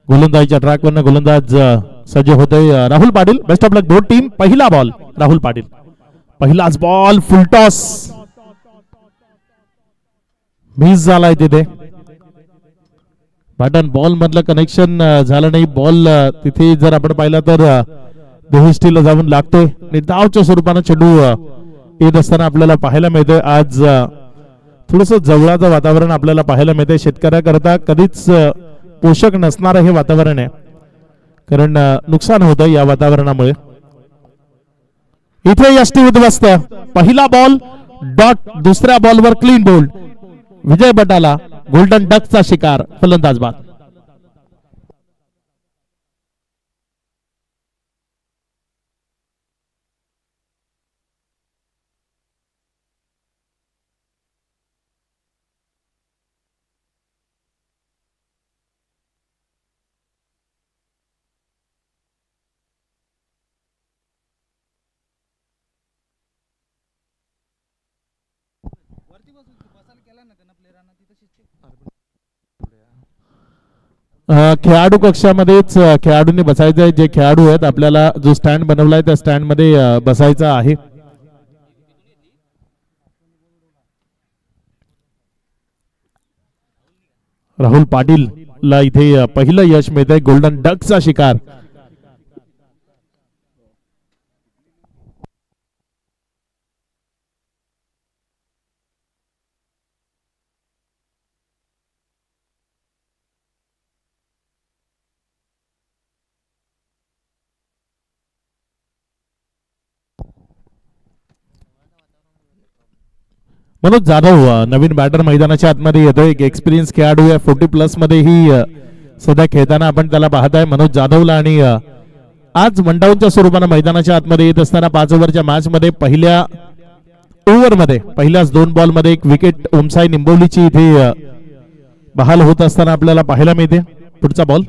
गोलंदाजीच्या ट्रॅकवरनं गोलंदाज सज्ज होतोय राहुल पाटील. बेस्ट ऑफ लक दोन टीम. पहिला बॉल राहुल पाटील, पहिलाच बॉल फुल टॉस मिस झालाय तिथे. बॅटन बॉल मधलं कनेक्शन झालं नाही. बॉल तिथे जर आपण पाहिलं तर देहिष्टीला जाऊन लागतोय. निर्धावच्या स्वरूपानं चेंडू येत असताना आपल्याला पाहायला मिळतोय. आज थोडस जवळाचं वातावरण आपल्याला पाहायला मिळतंय. शेतकऱ्याकरता कधीच पोषक नसणारं हे वातावरण आहे, कारण नुकसान होतं या वातावरणामुळे. इथे यष्टी उद्ध्वस्त. पहिला बॉल डॉट, दुसऱ्या बॉलवर क्लीन बोल्ड. विजय बटाला गोल्डन डकचा शिकार. फलंदाज बाद. खेळाडू कक्षामध्येच खेळाडूंनी बसायचं आहे. जे खेळाडू आहेत, आपल्याला जो स्टँड बनवलाय त्या स्टँड मध्ये बसायचं आहे. राहुल पाटील ला इथे पहिलं यश मिळतंय. गोल्डन डकचा शिकार. मनोज जाधव नवीन बॅटर मैदानाच्या आतमध्ये येतोय. एक एक्सपिरियन्स खेळाडू आहे. 40+ मध्ये ही सध्या खेळताना आपण त्याला पाहताय मनोज जाधवला. आणि आज वनडाऊनच्या स्वरूपानं मैदानाच्या आतमध्ये येत असताना 5 ओव्हरच्या मॅच मध्ये पहिल्या ओव्हरमध्ये पहिल्याच 2 बॉल मध्ये एक विकेट ओमसाई निंबोलीची इथे बहाल होत असताना आपल्याला पाहायला मिळते. पुढचा बॉल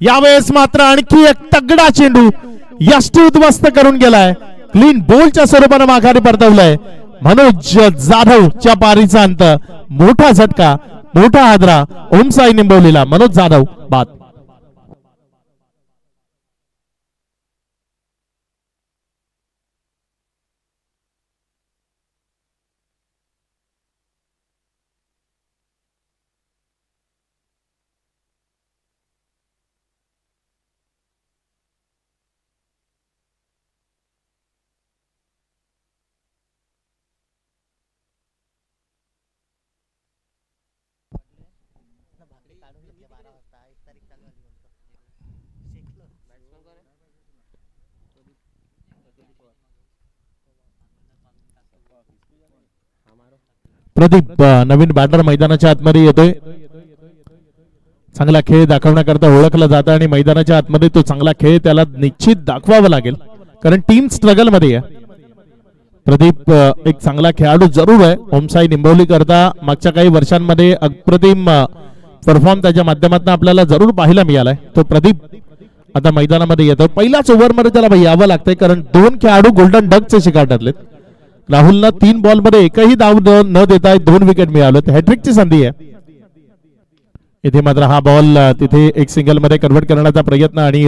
यावेळेस मात्र आणखी एक तगडा चेंडू यष्टी उद्ध्वस्त करून गेलाय. क्लीन बोलच्या स्वरूपानं माघारी परतवलंय. मनोज जाधवच्या पारीचा अंत. मोठा झटका, मोठा हादरा ओमसाई निंबवलीला. मनोज जाधव बाद. प्रदीप नवीन बॅटर मैदानाच्या आतमध्ये येतोय. चांगला खेळ दाखवण्याकरता ओळखला जातं आणि मैदानाच्या आतमध्ये तो चांगला खेळ त्याला निश्चित दाखवावा लागेल, कारण टीम स्ट्रगल मध्ये आहे. प्रदीप एक चांगला खेळाडू जरूर आहे. ओमसाई निंबवली करता मागच्या काही वर्षांमध्ये अप्रतिम परफॉर्म त्याच्या माध्यमातून आपल्याला जरूर पाहायला मिळालाय. तो प्रदीप आता मैदानामध्ये येतो. पहिल्याच ओव्हरमध्ये त्याला यावं लागतंय, कारण 2 खेळाडू गोल्डन डकचे शिकार ठरलेत. राहुलला 3 बॉल मध्ये एकही धाव न देता 2 विकेट मिळाले. हॅट्रिकची संधी आहे इथे. मात्र हा बॉल तिथे एक सिंगल मध्ये कन्वर्ट करण्याचा प्रयत्न आणि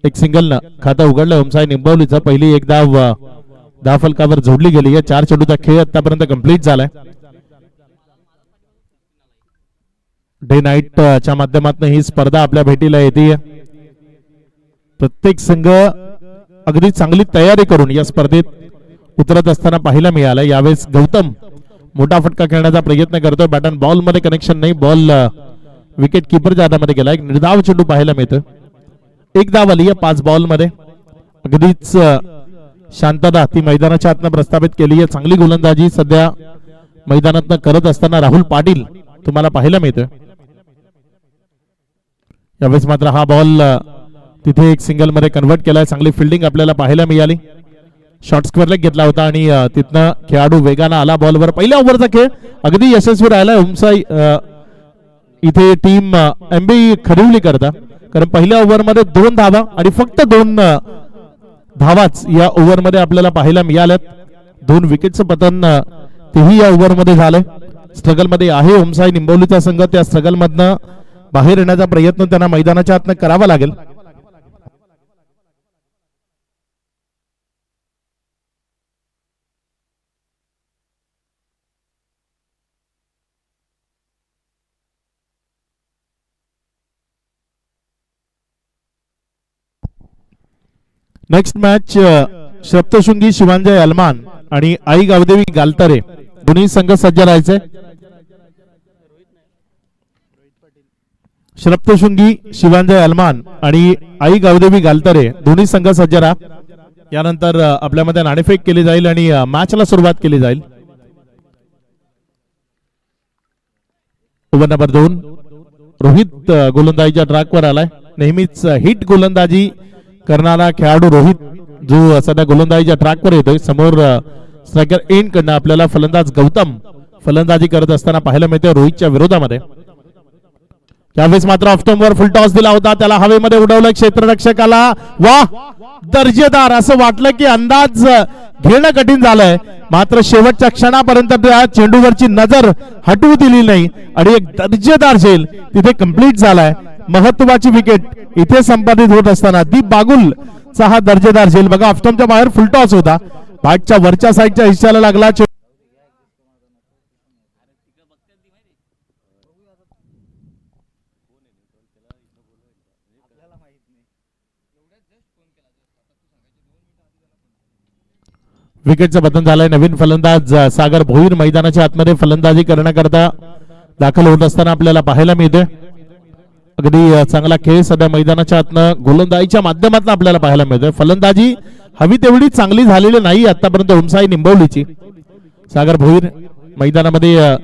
एक सिंगल खातं उघडलं ओमसाई निंबवलीचं. पहिली एक धाव फलकावर जोडली गेली आहे. 4 चेंडूचा खेळ आतापर्यंत कंप्लीट झालाय. डे नाईट च्या माध्यमातून ही स्पर्धा आपल्या भेटीला येते. प्रत्येक संघ अगदी चांगली तयारी करून या स्पर्धेत उतरत असताना पाहायला मिळालं. यावेळेस गौतम मोठा फटका खेळण्याचा प्रयत्न करतोय. बॅटन बॉल मध्ये कनेक्शन नाही. बॉल विकेट किपरच्या हातामध्ये गेला. एक निर्धाव चेंडू पाहायला मिळतो. एक धाव आली आहे 5 बॉल मध्ये. अगदीच शांतता ती मैदानाच्या आतनं प्रस्थापित केली आहे. चांगली गोलंदाजी सध्या मैदानातनं करत असताना राहुल पाटील तुम्हाला पाहायला मिळतोय. यावेळेस मात्र हा बॉल तिथे एक सिंगल मध्ये कन्वर्ट केलाय. चांगली फिल्डिंग आपल्याला पाहायला मिळाली. शॉर्ट स्क्वेअर लेग घेतला होता आणि तिथनं खेळाडू वेगानं आला बॉलवर. पहिल्या ओव्हरचा खेळ अगदी यशस्वी राहिला. ओमसाई इथे टीम एमबी खरिवली करता, कारण पहिल्या ओव्हरमध्ये 2 धावा आणि फक्त 2 धावाच या ओव्हरमध्ये आपल्याला पाहायला मिळाल्यात. 2 विकेटचं पतन तेही या ओव्हरमध्ये झालंय. स्ट्रगल मध्ये आहे ओमसाई निंबवलीचा संघ. त्या स्ट्रगल मधनं बाहेर येण्याचा प्रयत्न त्यांना मैदानाच्या आतनं करावा लागेल. नेक्स्ट मॅच सप्तशृंगी शिवांजय अलमान आणि आई गावदेवी गालतरे दोन्ही संघ सज्ज राहायचे. सप्तशृंगी शिवांजय अलमान आणि आई गावदेवी गालतरे दोन्ही संघ सज्ज राहा. यानंतर आपल्यामध्ये नाणेफेक केली जाईल आणि मॅचला सुरुवात केली जाईल. ओव्हर नंबर 2 रोहित गोलंदाजीच्या ट्रॅकवर आलाय. नेहमीच हिट गोलंदाजी करणारा खेळाडू रोहित जो सध्या गोलंदाजीच्या ट्रॅकवर येतोय. समोर स्ट्रायकर एंड कडनं आपल्याला फलंदाज गौतम फलंदाजी करत असताना पाहायला मिळते रोहितच्या विरोधामध्ये. त्यावेळेस मात्र ऑफस्टंपवर फुल टॉस दिला होता, त्याला हवेमध्ये उडवलं क्षेत्ररक्षकाला. वाह, दर्जेदार असं वाटलं की अंदाज घेणं कठीण झालंय, मात्र शेवटच्या क्षणापर्यंत त्या चेंडूवरची नजर हटवू दिली नाही आणि एक दर्जेदार झेल तिथे कंप्लीट झालाय. महत्वाची विकेट इथे संपादित होत असताना दीप बागुल चा हा दर्जेदार झेल बघा. ऑफस्टंपच्या बाहेर फुल टॉस होता, बॅटच्या वरच्या साईडच्या हिस्साला लागला. विकेटचं बदल झालंय. नवीन फलंदाज सागर भोईर मैदानाच्या आतमध्ये फलंदाजी करण्याकरता दाखल होत असताना आपल्याला पाहायला मिळते. अगदी चांगला खेळ सध्या मैदानाच्या आतनं गोलंदाजीच्या माध्यमातून आपल्याला पाहायला मिळतोय. फलंदाजी हवी तेवढी चांगली झालेली नाही आतापर्यंत ओमसाई निंबवलीची. सागर भोईर मैदानामध्ये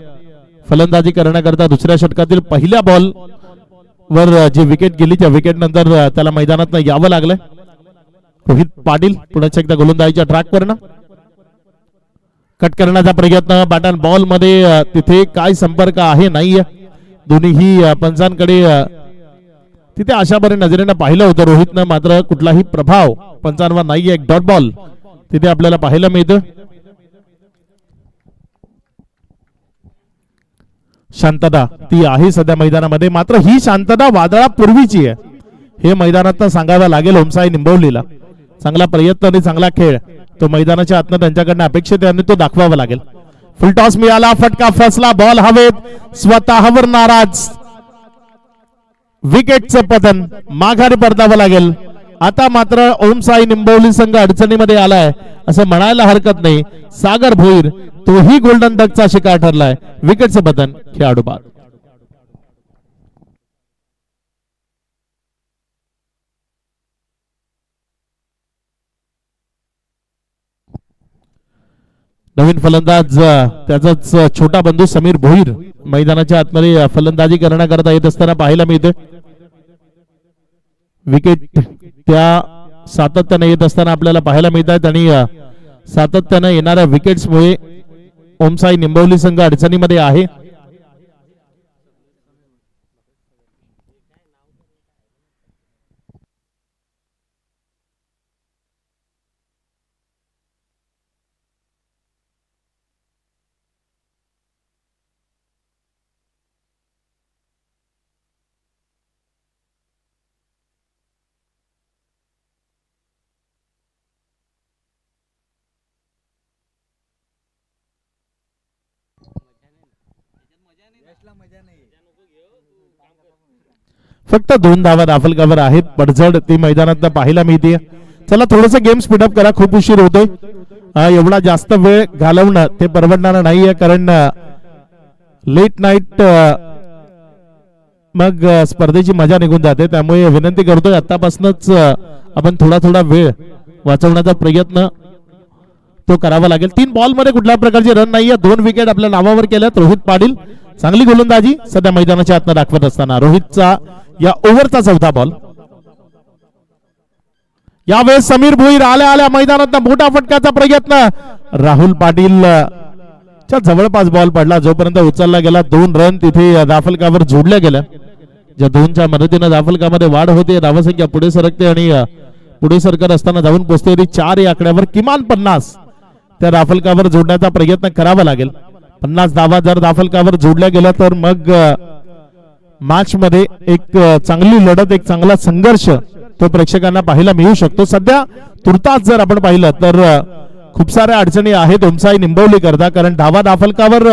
फलंदाजी करण्याकरता दुसऱ्या षटकातील पहिल्या बॉल वर जी विकेट गेली त्या विकेट नंतर त्याला मैदानात यावं लागलंय. रोहित पाटील पुन्हा एकदा गोलंदाजीच्या ट्रॅकवर ना कट करण्याचा प्रयत्न. बॅट अँड बॉल मध्ये तिथे काय संपर्क आहे नाहीये. दोन्हीही पंचांकडे तिथे अशा बरे नजरेनं पाहिलं होतं रोहितनं, मात्र कुठलाही प्रभाव पंचांवर नाहीये. एक डॉट बॉल तिथे आपल्याला पाहायला मिळतं. शांतता ती आहे सध्या मैदानामध्ये, मात्र ही शांतता वादळापूर्वीची आहे हे मैदानात सांगावं लागेल. ओमसाई निंबवलीला चांगला प्रयत्न आणि चांगला खेळ तो मैदानाच्या आतनं त्यांच्याकडनं अपेक्षित आहे आणि तो दाखवावा लागेल. फुल टॉस मिळाला, फटका फसला, बॉल हवेत, स्वतःवर नाराज. विकेटचं पतन, माघारी परतावं लागेल. आता मात्र ओमसाई निंबवली संघ अडचणीमध्ये आलाय असं म्हणायला हरकत नाही. सागर भोईर तोही गोल्डन डकचा शिकार ठरलाय. विकेटचं पतन, खेळाडू बाद. नवीन फलंदाज त्याचाच छोटा बंधू समीर भोईर मैदानाच्या आतमध्ये फलंदाजी करण्याकरता येत असताना पाहायला मिळते. विकेट त्या सातत्याने येत असताना आपल्याला पाहायला मिळत आहेत आणि सातत्याने येणाऱ्या विकेट्समुळे ओमसाई निंबवली संघ अडचणीमध्ये आहे. फक्त 2 धावा दाफलकावर आहेत. पडझड ती मैदानात पाहायला मिळते. चला थोडस गेम स्पीडअप करा, खूप उशीर होतोय. एवढा जास्त वेळ घालवणं ते परवडणार नाहीये, कारण लेट नाईट मग स्पर्धेची मजा निघून जाते. त्यामुळे विनंती करतोय आतापासूनच आपण थोडा थोडा वेळ वाचवण्याचा प्रयत्न तो करावा लागेल. 3 बॉल मध्ये कुठल्या प्रकारची रन नाहीये. 2 विकेट आपल्या नावावर केल्यात. रोहित पाटील चांगली गोलंदाजी सध्या मैदानाच्या आतनं दाखवत असताना रोहितचा या ओव्हरचा 4था बॉल. यावेळेस समीर भोईर आल्या मैदानात मोठा फटक्याचा प्रयत्न. राहुल पाटील च्या जवळपास बॉल पडला, जोपर्यंत उचलला गेला 2 रन तिथे दाफलकावर जोडल्या गेल्या. ज्या 2च्या मदतीने दाफलकामध्ये वाढ होते, धावसंख्या पुढे सरकते आणि पुढे सरकत असताना जाऊन पोहोचते 4 या आकड्यावर. किमान 50 त्या दाफलकावर जोडण्याचा प्रयत्न करावा लागेल. 50 धावा जर दाफलकावर जोडल्या गेल्या तर मग मॅच मध्ये एक चांगली लढत, एक चांगला संघर्ष तो प्रेक्षकांना पाहायला मिळू शकतो. सध्या तुर्तास जर आपण पाहिलं तर खूप साऱ्या अडचणी आहेत ओमसाई निंबवली करता, कारण धावा दाफलकावर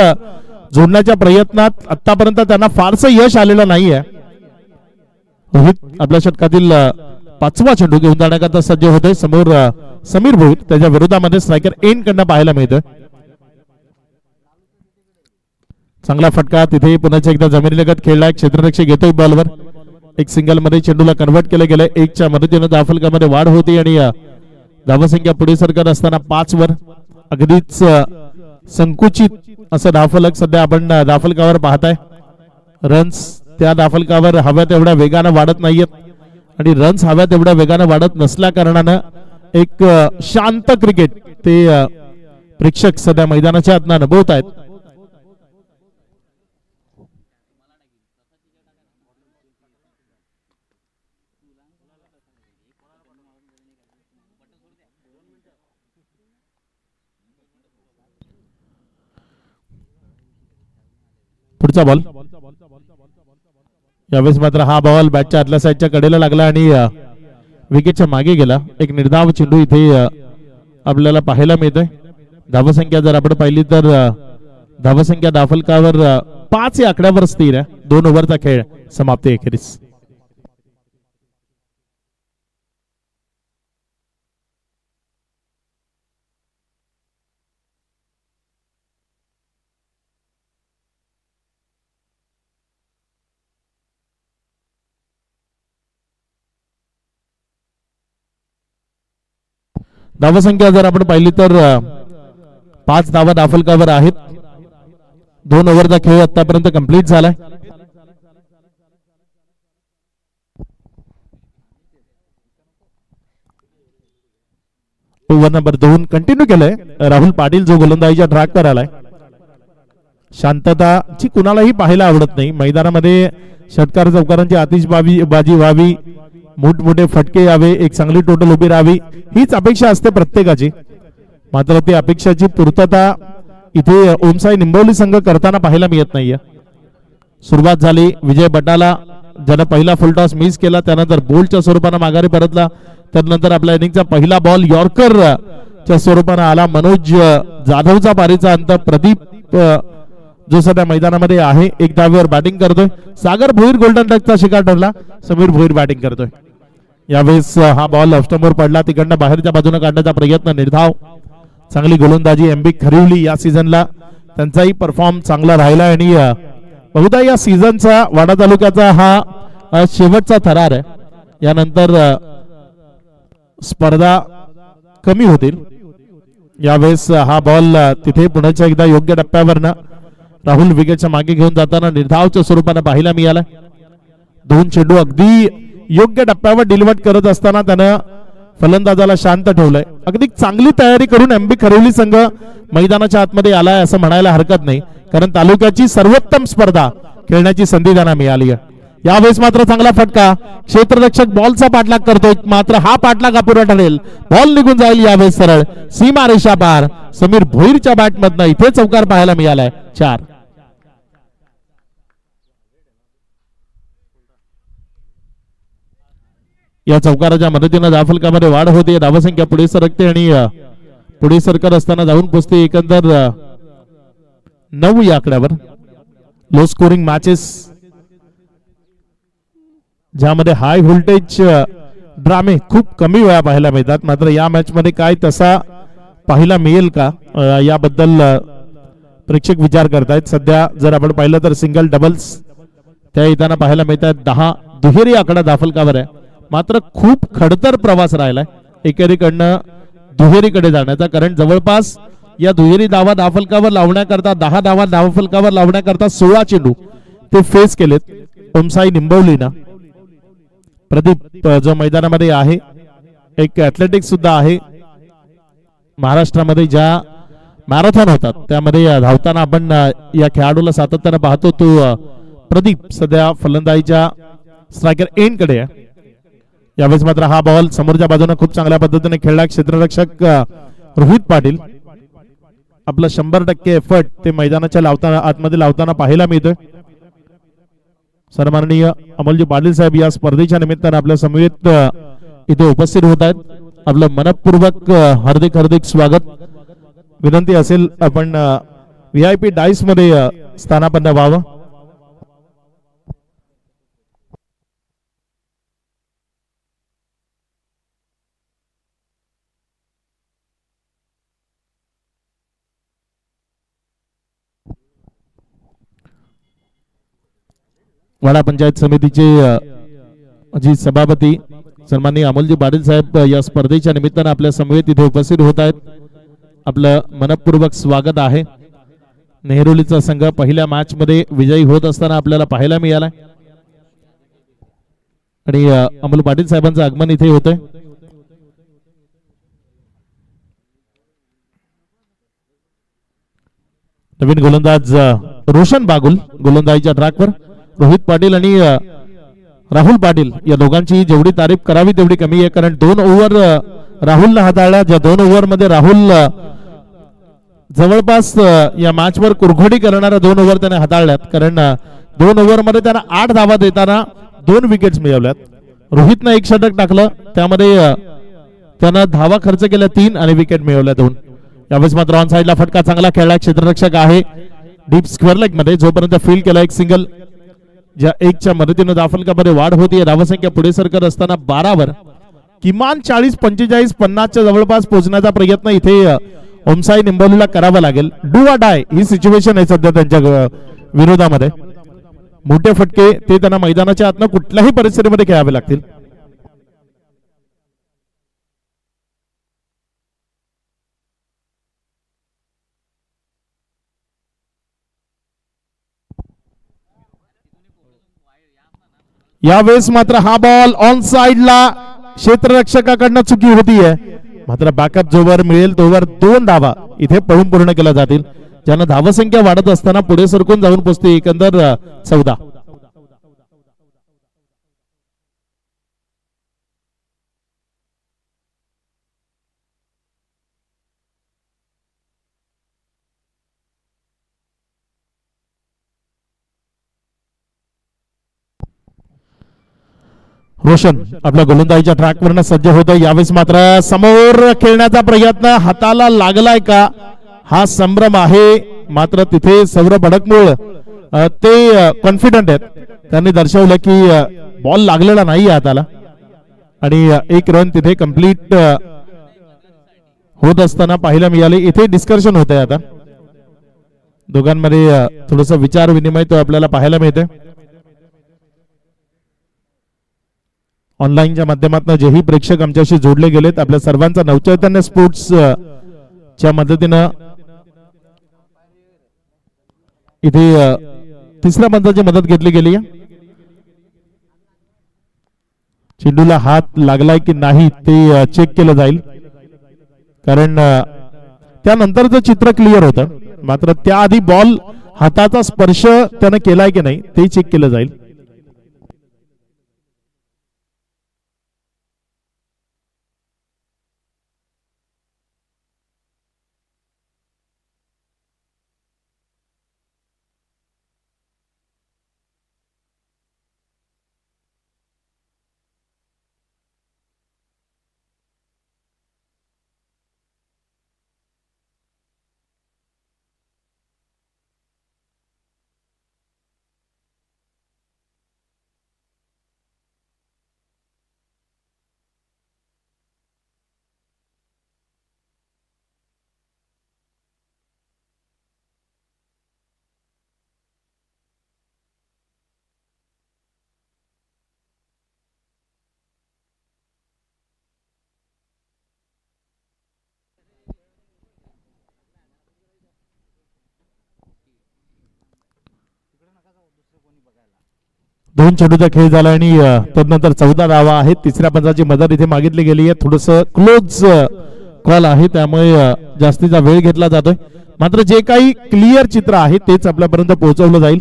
जोडण्याच्या प्रयत्नात आतापर्यंत त्यांना फारसं यश आलेलं नाहीये. रोहित आपल्या षटकातील 5वा चेंडू घेऊन जाण्याकरता सज्ज होते. समोर समीर भोईर, त्याच्या विरोधामध्ये स्ट्रायकर एन कडनं पाहायला मिळतोय. चांगला फटका तिथे पुन्हा एकदा जमिनीलगत खेळलाय. क्षेत्ररक्षक घेतोय बॉलवर. एक सिंगल मध्ये चेंडूला कन्वर्ट केलं गेलंय. 1च्या मदतीने दाफलकामध्ये वाढ होती आणि धावसंख्या पुढे सरकत असताना 5 वर अगदीच संकुचित असं धावफलक सध्या आपण दाफलकावर पाहताय. रन्स त्या दाफलकावर हव्या तेवढ्या वेगानं वाढत नाहीयेत आणि रन्स हव्या तेवढ्या वेगानं वाढत नसल्या कारणानं एक शांत क्रिकेट ते प्रेक्षक सध्या मैदानाच्या आतनं अनुभवत आहेत. पुढचा बॉल, यावेळेस मात्र हा बॉल बॅटच्या आतल्या साईडच्या कडेला लागला आणि विकेटच्या मागे गेला. एक निर्धाव चेंडू इथे आपल्याला पाहायला मिळतोय. धावसंख्या जर आपण पाहिली तर धावसंख्या दाफलकावर 5 या आकड्यावर स्थिर आहे. 2 ओव्हरचा खेळ समाप्ती अखेरीस. धावसंख्या जर आपण पाहिली तर 5 धावा दाफलकावर आहेत. 2 ओव्हरचा खेळ आतापर्यंत कंप्लीट झालाय. ओव्हर नंबर 2 कंटिन्यू केलंय. राहुल पाटील जो गोलंदाजीच्या ट्रॅकवर आलाय. शांतताची कुणालाही पाहायला आवडत नाही. मैदानामध्ये षटकार चौकारांची आतिषबाजी व्हावी, मोठमोठे फटके यावे, एक चांगली टोटल उभी राहावी, हीच अपेक्षा असते प्रत्येकाची. मात्र ती अपेक्षाची पूर्तता इथे ओमसाई निंबवली संघ करताना पाहायला मिळत नाहीये. सुरुवात झाली विजय बटाला, ज्यानं पहिला फुलटॉस मिस केला, त्यानंतर बोल्टच्या स्वरूपानं माघारी परतला. त्यानंतर आपल्या इनिंगचा पहिला बॉल यॉर्कर च्या स्वरूपानं आला. मनोज जाधवचा पारीचा अंत. प्रदीप जो सध्या मैदानामध्ये आहे 1 धावेवर बॅटिंग करतोय. सागर भोईर गोल्डन डकचा शिकार ठरला. समीर भोईर बॅटिंग करतोय. यावेळेस हा बॉल ऑफस्टंपवर पडला. तिकडनं बाहेरच्या बाजूने काढण्याचा प्रयत्न, निर्धाव. चांगली गोलंदाजी एमबी खरिवली. या सीझनला त्यांचाही परफॉर्म चांगला राहिला आणि बहुधा या सीझनचा वाडा तालुक्याचा हा शेवटचा थरार आहे. यानंतर स्पर्धा कमी होतील. यावेळेस हा बॉल तिथे पुन्हा एकदा योग्य टप्प्यावरनं राहुल विकेटच्या मागे घेऊन जाताना निर्धावच्या स्वरूपानं पाहायला मिळाला. 2 चेंडू अगदी योग्य टप्प्यावर डिलिव्हर करत असताना त्यानं फलंदाजाला शांत ठेवलंय. अगदी चांगली तयारी करून एमबी खरिवली संघ मैदानाच्या आतमध्ये आलाय असं म्हणायला हरकत नाही, कारण तालुक्याची सर्वोत्तम स्पर्धा खेळण्याची संधी त्यांना मिळाली आहे. यावेळेस मात्र चांगला फटका. क्षेत्ररक्षक बॉलचा पाठलाग करतोय, मात्र हा पाठलाग अपुरा ठरेल. बॉल निघून जाईल यावेळेस सरळ सीमा रेषा पार. समीर भोईरच्या बॅटमधनं इथे चौकार पाहायला मिळालाय. 4. या चौकाराच्या मदतीने दाफलकामध्ये वाढ होते. धावसंख्या पुढे सरकते आणि पुढे सरकत असताना जाऊन पोचते एकंदर 9 या आकड्यावर. लो स्कोरिंग मॅचेस ज्यामध्ये हाय व्होल्टेज ड्रामे खूप कमी वेळा पाहायला मिळतात. मात्र या मॅच मध्ये काय तसा पाहायला मिळेल का याबद्दल प्रेक्षक विचार करतायत. सध्या जर आपण पाहिलं तर सिंगल डबल्स त्या येताना पाहायला मिळतात. 10 दुहेरी आकडा दाफलकावर आहे. मात्र खूप खडतर प्रवास राहिलाय एकेरीकडनं दुहेरीकडे जाण्याचा, कारण जवळपास या दुहेरी धावा दाफलकावर लावण्याकरता 10 धावा दाफलकावर लावण्याकरता 16 चेंडू ते फेस केलेत ओमसाई निंबवलीनं. प्रदीप जो मैदानामध्ये आहे, एक ऍथलेटिक्स सुद्धा आहे. महाराष्ट्रामध्ये ज्या मॅरेथॉन होतात त्यामध्ये धावताना आपण या खेळाडूला सातत्यानं पाहतो. तो प्रदीप सध्या फलंदाजीच्या स्ट्रायकर एंड कडे आहे. यावेळेस मात्र हा बॉल समोरच्या बाजूने खूप चांगल्या पद्धतीने खेळला. क्षेत्ररक्षक रोहित पाटील आपला 100% एफर्ट ते मैदानाच्या लावताना आतमध्ये लावताना पाहायला मिळतोय. सन्माननीय अमोलजी पाटील साहेब या स्पर्धेच्या निमित्तानं आपल्या समवेत इथे उपस्थित होत आहेत. आपलं मनपूर्वक हार्दिक हार्दिक स्वागत. विनंती असेल आपण VIP डाईस मध्ये स्थानापन्न व्हावं. वाडा पंचायत समितीचे जी सभापती सन्माननीय अमोलजी पाटील साहेब या स्पर्धेच्या निमित्तानं आपल्या समवेत इथे उपस्थित होत आहेत. आपलं मनपूर्वक स्वागत आहे. नेहरूलीचा संघ पहिल्या मॅच मध्ये विजयी होत असताना आपल्याला पाहायला मिळाला आणि अमोल पाटील साहेबांचं आगमन इथे होतंय. नवीन गोलंदाज रोशन बागुल गोलंदाजीच्या ट्रॅकवर. रोहित पाटील आणि राहुल पाटील या दोघांची जेवढी तारीफ करावी तेवढी कमी आहे, कारण 2 ओव्हर राहुलला हाताळल्या. ज्या 2 ओव्हर मध्ये राहुल जवळपास या मॅच वर कुरघोडी करणाऱ्या 2 ओव्हर त्याने हाताळल्यात, कारण 2 ओव्हर मध्ये त्यानं 8 धावा देताना 2 विकेट्स मिळवल्यात. रोहितनं 1 षटक टाकलं, त्यामध्ये त्यानं धावा खर्च केल्या 3 आणि विकेट मिळवल्या 2. यावेळेस मात्र ऑन साइडला फटका चांगला खेळला. क्षेत्ररक्षक आहे डीप स्क्वेअर लेग मध्ये, जोपर्यंत फील्ड केला एक सिंगल. ज्या 1च्या मदतीने धावफलकामध्ये वाढ होती. धावसंख्या पुढे सरकत असताना 12 वर किमान 40, 45, 50च्या जवळपास पोहोचण्याचा प्रयत्न इथे ओमसाई निंबोलीला करावा लागेल. Do or die he situation आहे सध्या त्यांच्या विरोधामध्ये. मोठे फटके ते त्यांना मैदानाच्या आतनं कुठल्याही परिस्थितीमध्ये खेळावे लागतील. यावेळेस मात्र हा बॉल ऑन साइडला क्षेत्ररक्षकाकडनं चुकी होतीये. मात्र बॅकअप जोवर मिळेल तोवर 2 धावा इथे पळून पूर्ण केल्या जातील, ज्यानं धावसंख्या वाढत असताना पुढे सरकून जाऊन पोहोचते एकंदर 14. रोशन आपल्या गोलंदाजीच्या ट्रॅकवरनं सज्ज होत. यावेळेस मात्र समोर खेळण्याचा प्रयत्न हाताला लागलाय का हा संभ्रम आहे. मात्र तिथे सौरभ भडकमूळ ते कॉन्फिडंट आहेत. त्यांनी दर्शवलं की बॉल लागलेला नाही हाताला आणि 1 रन तिथे कंप्लीट होत असताना पाहायला मिळाले. इथे डिस्कशन होत आहे आता दोघांमध्ये, थोडस विचार विनिमय तो आपल्याला पाहायला मिळते. ऑनलाईनच्या माध्यमातून जेही प्रेक्षक आमच्याशी जोडले गेलेत, आपल्या सर्वांचा नवचैतन्य स्पोर्ट्स च्या मदतीनं इथे 3ऱ्या पंचाची मदत घेतली गेली आहे. चेंडूला हात लागलाय की नाही ते चेक केलं जाईल, कारण त्यानंतरचं चित्र क्लिअर होतं. मात्र त्याआधी बॉल हाताचा स्पर्श त्यानं केलाय की नाही ते चेक केलं जाईल. दोन चेंडूचा खेळ झाला आणि तदनंतर 14 धावा आहेत. 3ऱ्या पंचाची मदत इथे मागितली गेली आहे. थोडस क्लोज कॉल आहे, त्यामुळे जास्तीचा वेळ घेतला जातोय. मात्र जे काही क्लिअर चित्र आहे तेच आपल्यापर्यंत पोहोचवलं जाईल.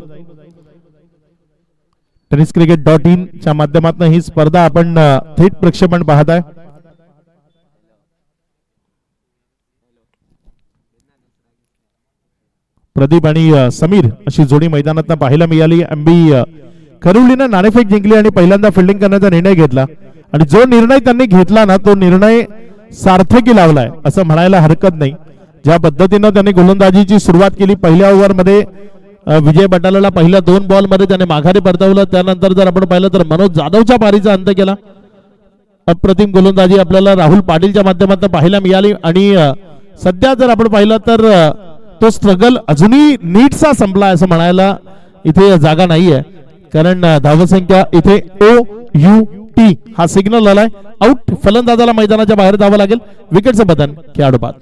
tenniscricket.in च्या माध्यमातून ही स्पर्धा आपण थेट प्रक्षेपण पाहत आहे. प्रदीप आणि समीर अशी जोडी मैदानात पाहायला मिळाली. MB खरुलीनं नाणेफेक जिंकली आणि पहिल्यांदा फिल्डिंग करण्याचा निर्णय घेतला आणि जो निर्णय त्यांनी घेतला ना तो निर्णय सार्थकी लावलाय असं म्हणायला हरकत नाही. ज्या पद्धतीनं त्यांनी गोलंदाजीची सुरुवात केली पहिल्या ओव्हरमध्ये विजय बटालाला पहिल्या 2 बॉलमध्ये त्याने माघारी परतवलं. त्यानंतर जर आपण पाहिलं तर मनोज जाधवच्या पारीचा अंत केला. अप्रतिम गोलंदाजी आपल्याला राहुल पाटीलच्या माध्यमातून पाहायला मिळाली आणि सध्या जर आपण पाहिलं तर तो स्ट्रगल अजूनही नीटसा संपला असं म्हणायला इथे जागा नाहीये. कारण धावसंख्या इथे OUT हा सिग्नल आलाय. आउट. फलंदाजाला मैदानाच्या बाहेर जावं लागेल. विकेटचं बटन खेळाडू बाद.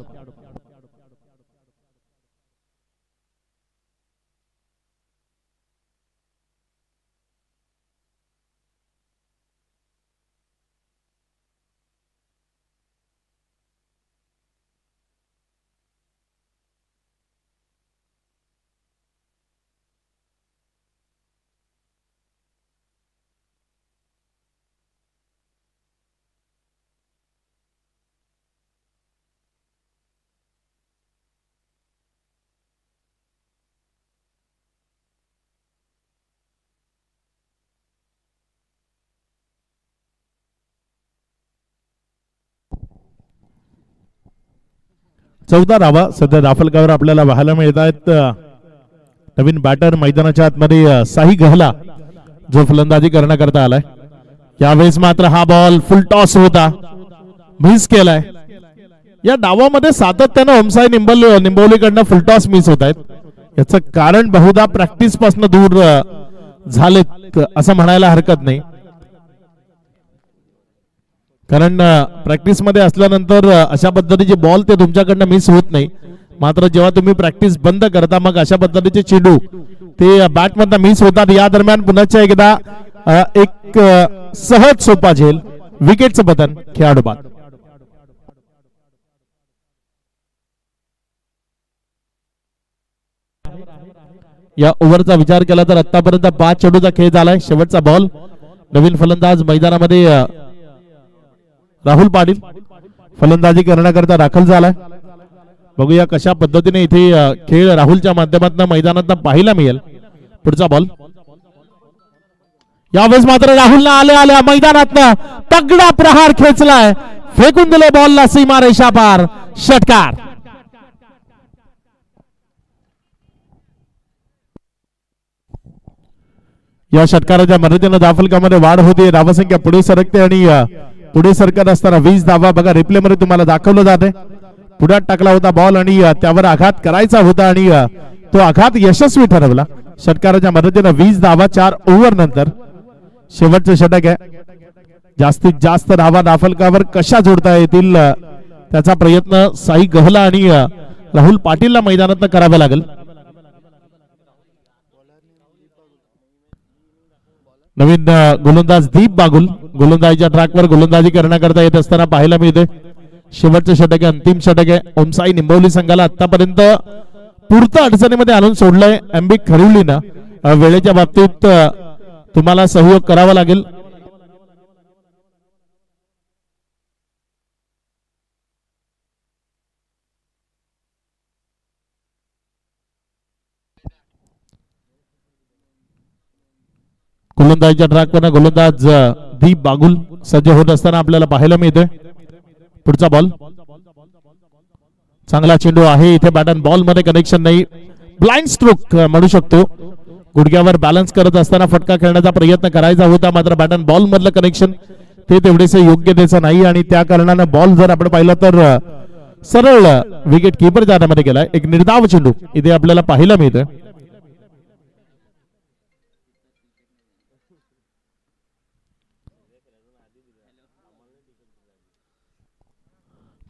चौदा धावा सध्या दाफलकावर आपल्याला पाहायला मिळत आहेत. नवीन बॅटर मैदानाच्या आतमध्ये साई गहला जो फलंदाजी करण्याकरता आलाय. यावेळेस मात्र हा बॉल फुल टॉस होता, मिस केलाय. या डावामध्ये सातत्यानं ओमसाई निंबवलीकडनं फुल टॉस मिस होत आहेत. याचं कारण बहुधा प्रॅक्टिस पासून दूर झालेत असं म्हणायला हरकत नाही. कारण प्रॅक्टिस मध्ये असल्यानंतर अशा पद्धतीचे बॉल ते तुमच्याकडनं मिस होत नाही. मात्र जेव्हा तुम्ही प्रॅक्टिस बंद करता मग अशा पद्धतीचे चेंडू ते बॅट मधनं मिस होतात. या दरम्यान पुन्हा एकदा एक सहज सोपा झेल. विकेटचं बटन खेळाडू बाद. या ओव्हरचा विचार केला तर आतापर्यंत 5 चेंडूचा खेळ झालाय. शेवटचा बॉल. नवीन फलंदाज मैदानामध्ये राहुल पाटील फलंदाजी करण्याकरता दाखल झालाय. बघूया कशा पद्धतीने इथे खेळ राहुलच्या माध्यमातून मैदानात पाहायला मिळेल. पुढचा बॉल. यावेळेस मात्र राहुलला आल्या मैदानातनं तगडा प्रहार खेचलाय. फेकून दिले बॉलला सीमा रेषा पार. षटकार. या षटकाराच्या मदतीने दाफलकामध्ये वाढ होते. धावसंख्या पुढे सरकते आणि पुढे सरकत असताना 20 धावा बघा रिप्ले मध्ये तुम्हाला दाखवलं जाते. पुढ्यात टाकला होता बॉल आणि त्यावर आघात करायचा होता आणि तो आघात यशस्वी ठरवला. षटकाराच्या मदतीने 20 धावा 4 ओव्हर नंतर शेवटचं षटक आहे. जास्तीत जास्त धावा दाफलकावर कशा जोडता येतील त्याचा प्रयत्न साई गहला आणि राहुल पाटीलला मैदानात करावा लागेल. नवीन गोलंदाज दीप बागुल गोलंदाजीच्या ट्रॅकवर गोलंदाजी करण्याकरता येत असताना पाहायला मिळते. शेवटचं षटक आहे, अंतिम षटक आहे. ओमसाई निंबवली संघाला आतापर्यंत पुरतं अडचणीमध्ये आणून सोडलंय एमबी खरिवलीनं. वेळेच्या बाबतीत तुम्हाला सहयोग करावा लागेल. गोलंदाजीच्या ट्रॅकवर गोलंदाज दीप बागुल सज्ज होत असताना आपल्याला पाहायला मिळते. पुढचा बॉल. चांगला चेंडू आहे. इथे बॅट अँड बॉल मध्ये कनेक्शन नाही. ब्लाइंड स्ट्रोक म्हणू शकतो. गुडघ्यावर बॅलन्स करत असताना फटका खेळण्याचा प्रयत्न करायचा होता मात्र बॅट अँड बॉल मधलं कनेक्शन ते तेवढेसे योग्यतेचं नाही आणि त्या कारणानं बॉल जर आपण पाहिलं तर सरळ विकेट कीपर जाण्यामध्ये गेलाय. एक निर्धाव चेंडू इथे आपल्याला पाहायला मिळतं.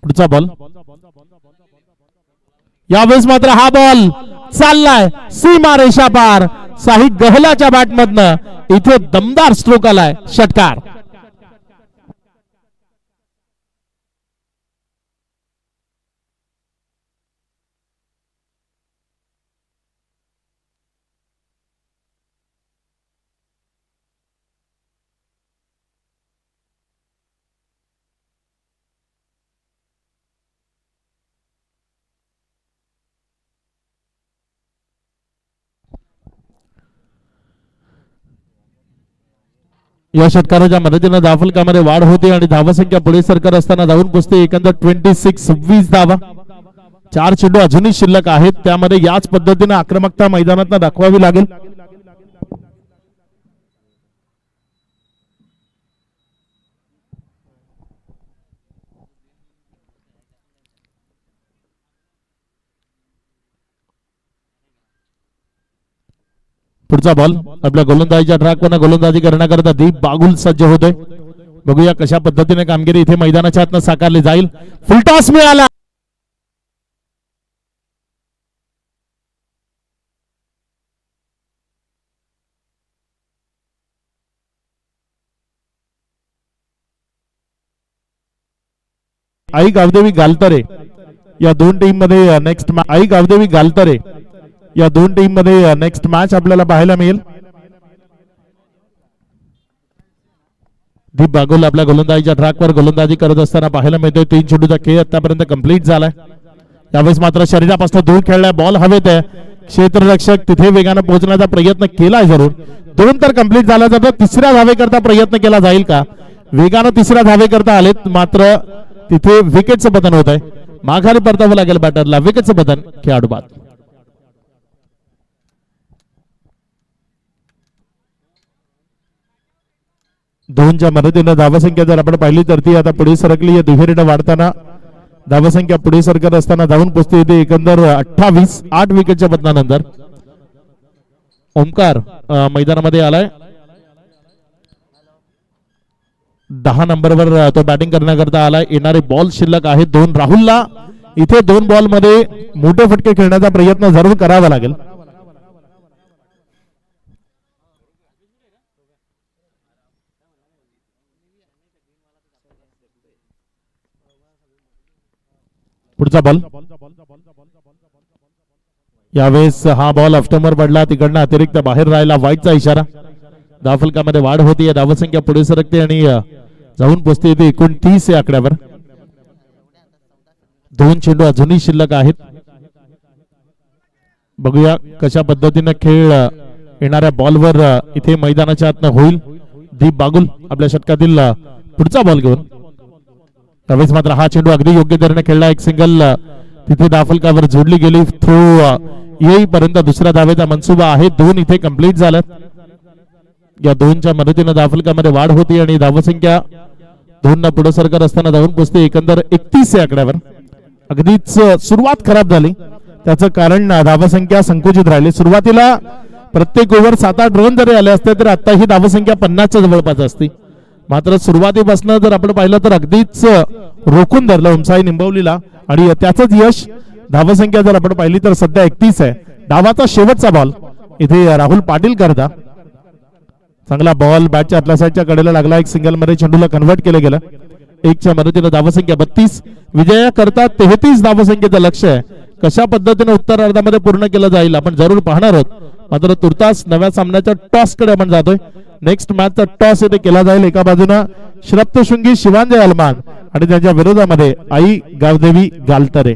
पुढचा बॉल. यावेळेस मात्र हा बॉल चाललाय सीमा रेषा पार. साई गहलाच्या बॅटमधनं इथे दमदार स्ट्रोक आलाय. षटकार. या षटकाराच्या मदतीने धावफलकामध्ये वाढ होते आणि धावसंख्या पुढे सरकार असताना धावून पोचते एकंदर 26-20 धावा. 4 चेंडू अजूनही शिल्लक आहेत, त्यामध्ये याच पद्धतीने आक्रमकता मैदानात दाखवावी लागेल. पुढचा बॉल आपल्या गोलंदाजीच्या ट्रॅकवर गोलंदाजी करण्याकरता दीप बागुल सज्ज होतोय. बघूया कशा पद्धतीने कामगिरी इथे मैदानाच्या आतनं साकारली जाईल. फुलटॉस मिळाला. आई गावदेवी गालतरे या दोन टीम मध्ये नेक्स्ट आई गावदेवी गालतरे या दोन टीम मध्ये नेक्स्ट मॅच आपल्याला पाहायला मिळेल. दीप बागुल आपल्या गोलंदाजीच्या ट्रॅकवर गोलंदाजी करत असताना पाहायला मिळतोय. 3 चेंडूचा खेळ आतापर्यंत कंप्लीट झालाय. यावेळेस मात्र शरीरापासून दूर खेळलाय, बॉल हवेत आहे. क्षेत्ररक्षक तिथे वेगाने पोहोचण्याचा प्रयत्न केलाय जरूर. 2 तर कंप्लीट झाला जातो. तिसऱ्या धावेकरता प्रयत्न केला जाईल का? वेगानं तिसऱ्या धावेकरता आलेत, मात्र तिथे विकेटचं बटन होत आहे. माघारी परतावं लागेल बॅटरला. विकेटचं बटन खेळाडू बाद. दोनच्या मदतीनं धावसंख्या जर आपण पाहिली तर ती आता पुढे सरकली. दुहेरीनं वाढताना धावसंख्या पुढे सरकत असताना धावून पोचते येते एकंदर 28. 8 विकेटच्या बदलानंतर ओमकार मैदानामध्ये आलाय. 10 नंबरवर तो बॅटिंग करण्याकरता आलाय. येणारे बॉल शिल्लक आहेत 2. राहुलला इथे 2 बॉल मध्ये मोठे फटके खेळण्याचा प्रयत्न जरूर करावा लागेल. पुढचा बॉल यावेळेस हा बॉल ऑफस्टंपवर पडला. तिकडनं अतिरिक्त बाहेर राहिला. वाईटचा इशारा. धावफलकामध्ये वाढ होती. धावसंख्या पुढे सरकते आणि जाऊन पोचते येते 29 या आकड्यावर. 2 चेंडू अजूनही शिल्लक आहेत. बघूया कशा पद्धतीने खेळ येणाऱ्या बॉलवर इथे मैदानाच्या आतनं होईल. दीप बागुल आपल्या षटकातील पुढचा बॉल घेऊन त्यावेळेस मात्र हा चेंडू अगदी योग्य तऱ्हेने खेळला. एक सिंगल तिथे धावफलकावर जोडली गेली. थ्रो येईपर्यंत दुसऱ्या धावेचा मनसुबा आहे. 2 इथे कंप्लीट झाल्यात. या 2च्या मदतीने धावफलकामध्ये वाढ होती आणि धावसंख्या 2 पुढे सरकत असताना धावून पोचते एकंदर 31 या आकड्यावर. अगदीच सुरुवात खराब झाली. त्याचं कारण धावसंख्या संकुचित राहिली. सुरुवातीला प्रत्येक ओव्हर 7-8 रन जरी आले असते तर आता ही धावसंख्या 50च्या जवळपास असती. मात्र सुरुवातीपासून जर आपण पाहिलं तर अगदीच रोखून धरलं ओमसाई निंबवलीला आणि त्याचंच यश. धावसंख्या जर आपण पाहिली तर सध्या 31 आहे. डावाचा शेवटचा बॉल इथे राहुल पाटील करता. चांगला बॉल बॅटच्या आतल्या साईडच्या कडेला लागला. एक सिंगल मध्ये चेंडूला कन्व्हर्ट केलं गेलं. 1च्या मदतीने धावसंख्या 32. विजया करता 33 धावसंख्येचं लक्ष आहे. कशा पद्धतीने उत्तरार्धामध्ये पूर्ण केलं जाईल आपण जरूर पाहणार आहोत. मात्र तुर्तास नव्या सामन्याच्या टॉस कडे आपण जातोय. नेक्स्ट मॅचचा टॉस येथे केला जाईल. एका बाजूने श्रप्तशृंगी शिवांजय अलमान आणि त्यांच्या विरोधामध्ये आई गावदेवी गालतरे.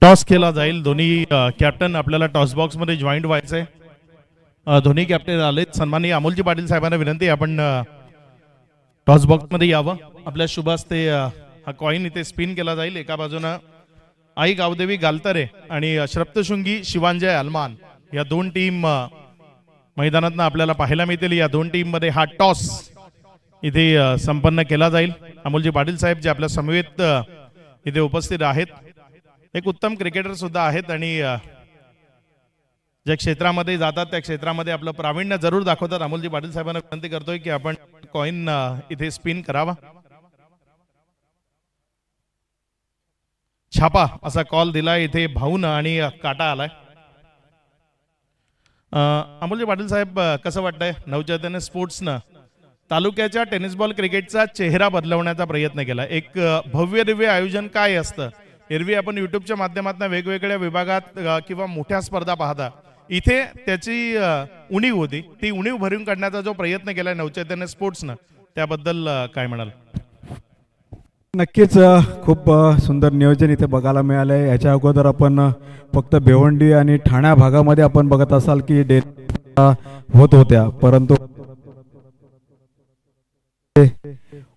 टॉस केला जाईल. दोन्ही कॅप्टन आपल्याला टॉस बॉक्स मध्ये जॉईंट व्हायचंय. दोन्ही कॅप्टन आलेत. सन्माननीय अमोलजी पाटील साहेबांना विनंती आपण टॉस बॉक्स मध्ये यावं. आपल्या शुभ हस्ते हा कॉइन इथे स्पिन केला जाईल. एका बाजूने आई गावदेवी गालतरे आणि श्रप्तशृंगी शिवांजय अलमान या 2 टीम मैदानात आपल्याला पाहायला मिळतील. या 2 टीम मध्ये हा टॉस इथे संपन्न केला जाईल. अमोलजी पाटील साहेब जे आपल्या समवेत इथे उपस्थित आहेत. एक उत्तम क्रिकेटर सुद्धा आहेत आणि ज्या क्षेत्रामध्ये जातात त्या क्षेत्रामध्ये आपलं प्रावीण्य जरूर दाखवतात. अमोलजी पाटील साहेबांना विनंती करतोय की आपण कॉइन इथे स्पिन करावा. छापा असा कॉल दिला इथे भाऊन आणि काटा आलाय. अमोलजी पाटील साहेब, कसं वाटतंय नवचैतन्य स्पोर्ट्सनं तालुक्याच्या टेनिस बॉल क्रिकेटचा चेहरा बदलवण्याचा प्रयत्न केला. एक भव्य दिव्य आयोजन काय असतं, एरवी आपण युट्यूबच्या माध्यमातून वेगवेगळ्या विभागात किंवा मोठ्या स्पर्धा पाहता, इथे त्याची उणीव होती. ती उणीव भरून काढण्याचा जो प्रयत्न केला नवचैतन्य स्पोर्ट्सनं, त्याबद्दल काय म्हणाल? नक्कीच खूप सुंदर नियोजन इथे बघायला मिळालं आहे. याच्या अगोदर आपण फक्त भिवंडी आणि ठाण्या भागामध्ये आपण बघत असाल की होत होत्या, परंतु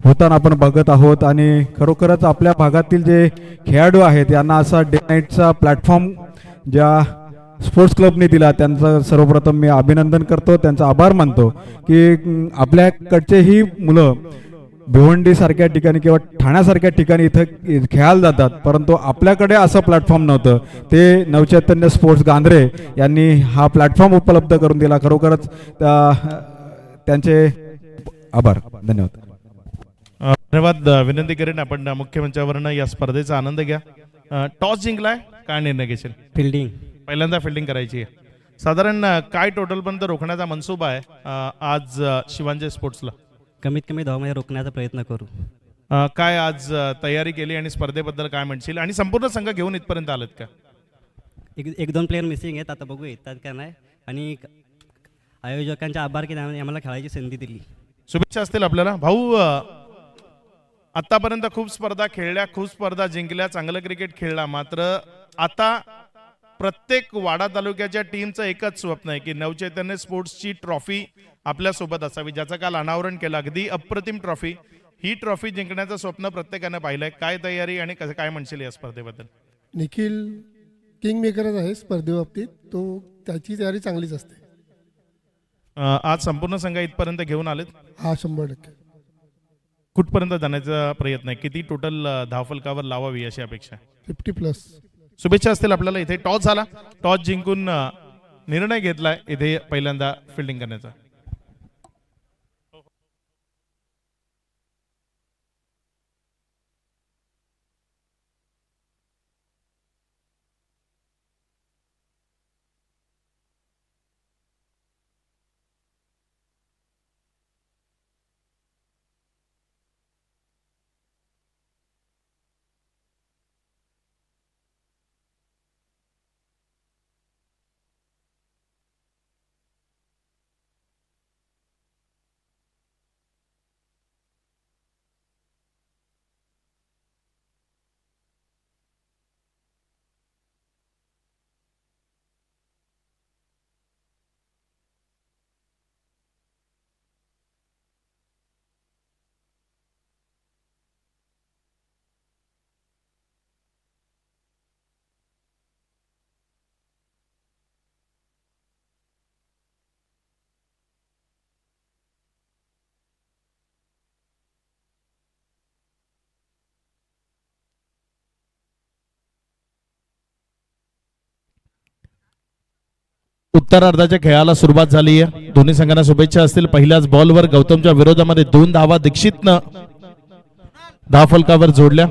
होताना आपण बघत आहोत. आणि खरोखरच आपल्या भागातील जे खेळाडू आहेत यांना असा डे नाईटचा प्लॅटफॉर्म ज्या स्पोर्ट्स क्लबने दिला, त्यांचं सर्वप्रथम मी अभिनंदन करतो, त्यांचा आभार मानतो की आपल्याकडचे ही मुलं भिवंडी सारख्या ठिकाणी किंवा ठाण्यासारख्या ठिकाणी इथं खेळायला जातात, परंतु आपल्याकडे असं प्लॅटफॉर्म नव्हतं. ते नवचैतन्य स्पोर्ट्स गांधरे यांनी हा प्लॅटफॉर्म उपलब्ध करून दिला. खरोखरच त्यांचे आभार. धन्यवाद. धन्यवाद. विनंती करेन आपण मुख्यमंचावरनं या स्पर्धेचा आनंद घ्या. टॉस जिंकलाय, काय निर्णय घेशील? फिल्डिंग. पहिल्यांदा फिल्डिंग करायची आहे. साधारण काय टोटलपर्यंत रोखण्याचा मनसुबा आहे आज शिवांजे स्पोर्ट्सला? कमीत कमी धावमध्ये रोखण्याचा प्रयत्न करू. काय आज तयारी केली आणि स्पर्धेबद्दल काय म्हणशील? आणि संपूर्ण संघ घेऊन इथपर्यंत आलेत का? एक दोन प्लेयर मिसिंग आहेत, आता बघू येतात का नाही. आणि आयोजकांचे आभार की त्यांनी आम्हाला खेळायची संधी दिली. शुभेच्छा असतील आपल्याला. भाऊ, आतापर्यंत खूप स्पर्धा खेळल्या, खूप स्पर्धा जिंकल्या, चांगलं क्रिकेट खेळला, मात्र आता प्रत्येक वाडा तालुक्याच्या टीमचं एकच स्वप्न आहे की नवचैतन्य स्पोर्ट्सची ट्रॉफी आपल्या सोबत असावी, ज्याचं काल अनावरण केलं. अगदी अप्रतिम ट्रॉफी. ही ट्रॉफी जिंकण्याचं स्वप्न प्रत्येकाने पाहिलंय. काय तयारी आणि कसं काय म्हणशील या स्पर्धेबद्दल? निखिल किंग मेकरच आहे स्पर्धेबाबतीत, तो त्याची तयारी चांगलीच असते. आज संपूर्ण संघ इथपर्यंत घेऊन आलेत. हा 100%. कुठपर्यंत जाण्याचा प्रयत्न आहे? किती टोटल धावफलकावर लावावी अशी अपेक्षा? 50+. शुभेच्छा असतील आपल्याला. इथे टॉस झाला, टॉस जिंकून निर्णय घेतलाय इथे पहिल्यांदा फिल्डिंग करण्याचा. उत्तरार्धाच्या खेळाला सुरुवात झाली आहे. दोन्ही संघांना शुभेच्छा असतील. पहिल्याच बॉलवर गौतमच्या विरोधामध्ये 2 धावा दीक्षितनं धावफलकावर जोडल्या.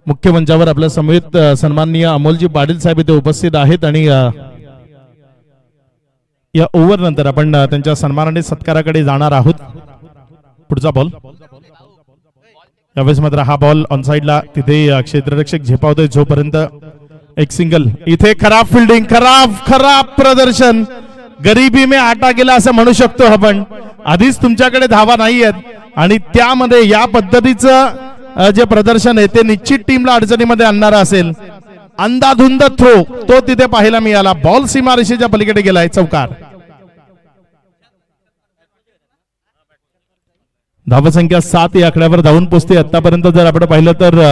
मुख्य मंचावर आपल्या समवेत सन्माननीय अमोलजी पाटील साहेब इथे उपस्थित आहेत आणि या ओव्हर नंतर आपण त्यांच्या सन्मानाने सत्काराकडे जाणार आहोत. पुढचा बॉल यावेळेस मात्र हा बॉल ऑन साइडला, तिथे क्षेत्ररक्षक झेपावतोय जोपर्यंत एक सिंगल. इथे खराब फिल्डिंग, खराब प्रदर्शन, गरिबी में आटा गेला असं म्हणू शकतो आपण. आधीच तुमच्याकडे धावा नाही आहेत आणि त्यामध्ये या पद्धतीचं जे प्रदर्शन आहे ते निश्चित टीमला अडचणीमध्ये आणणार असेल. अंधाधुंद थ्रो तो तिथे पाहायला मिळाला. बॉल सीमारेषेच्या पलीकडे गेलाय. चौकार. धावसंख्या 7 या आकड्यावर धावून पोचते. आतापर्यंत जर आपण पाहिलं तर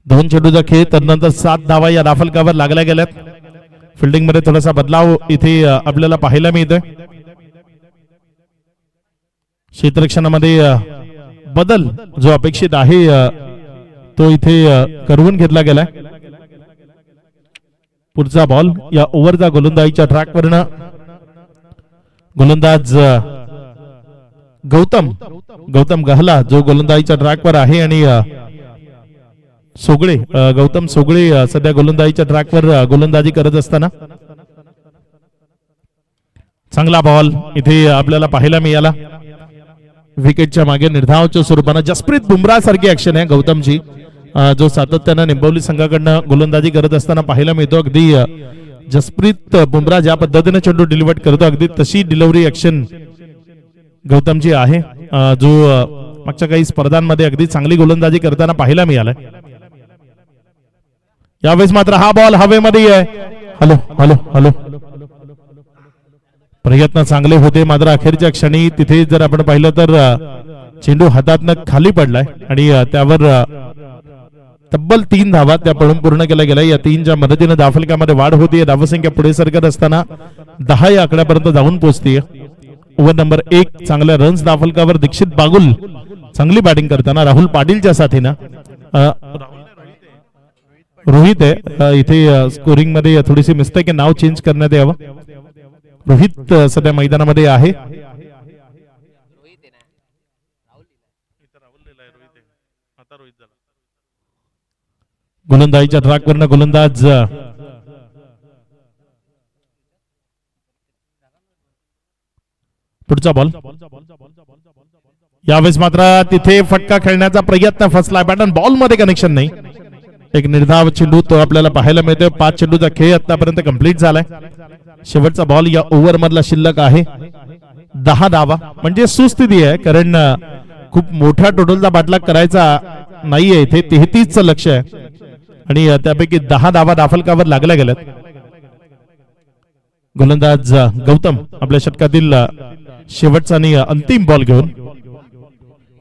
दोन चेंडूचा खेळ, त्यानंतर 7 धावा या धावफलकावर लागल्या गेल्यात. फिल्डिंग मध्ये थोडासा बदलाव इथे आपल्याला पाहायला मिळतोय. क्षेत्ररक्षणामध्ये बदल जो अपेक्षित आहे तो इथे करवून घेतला गेलाय. पुढचा बॉल या ओव्हरचा गोलंदाजीच्या ट्रॅकवरनं गोलंदाज गौतम गहला जो गोलंदाजीच्या ट्रॅकवर आहे आणि सोगळे गौतम सोगळे सध्या गोलंदाजीच्या ट्रॅकवर गोलंदाजी करत असताना चांगला बॉल इथे आपल्याला पाहायला मिळाला. विकेटच्या मागे निर्धावाच्या स्वरूपानं जसप्रीत बुमराह सारखी ऍक्शन आहे गौतमची, जो सातत्यानं निंबवली संघाकडनं गोलंदाजी करत असताना पाहायला मिळतो. अगदी जसप्रीत बुमराह ज्या पद्धतीने चेंडू डिलिव्हर करतो अगदी तशी डिलिव्हरी ऍक्शन गौतमची आहे, जो मागच्या काही स्पर्धांमध्ये अगदी चांगली गोलंदाजी करताना पाहायला मिळालाय. यावेळेस मात्र हा बॉल हवेमध्ये आहे. हॅलो हॅलो हॅलो प्रयत्न चांगले होते मात्र अखेरच्या क्षणी तिथे जर आपण पाहिलं तर चेंडू हातातनं खाली पडलाय आणि त्यावर तब्बल 3 धावा त्या पळून पूर्ण केल्या गेल्या. या 3च्या मदतीने धावफलकामध्ये वाढ होतीये. धावसंख्या पुढे सरकत असताना 10 या आकड्यापर्यंत जाऊन पोहोचतीये. ओव्हर नंबर 1 चांगल्या रन्स धावफलकावर दीक्षित बागुल चांगली बॅटिंग करताना राहुल पाटीलच्या साथीनं रोहित आहे इथे स्कोरिंग मध्ये थोडीशी मिस्टेक आहे, नाव चेंज करण्यात यावं. रोहित सध्या मैदानामध्ये आहे. गोलंदाजीच्या ट्रॅकवरनं गोलंदाज पुढचा बॉल यावेळेस मात्र तिथे फटका खेळण्याचा प्रयत्न फसला. बॅटन बॉल मध्ये कनेक्शन नाही. एक निर्धाव चेंडू तो आपल्याला पाहायला मिळतोय. 5 चेंडूचा खेळ आतापर्यंत कंप्लीट झालाय. शेवटचा बॉल या ओव्हर मधला शिल्लक आहे. 10 धावा म्हणजे सुस्थिती आहे, कारण खूप मोठ्या टोटलचा बाटला करायचा नाहीये. इथे 33चं लक्ष आहे आणि त्यापैकी 10 धावा दाफलकावर लागल्या गेल्यात. गोलंदाज गौतम आपल्या षटकातील शेवटचा आणि अंतिम बॉल घेऊन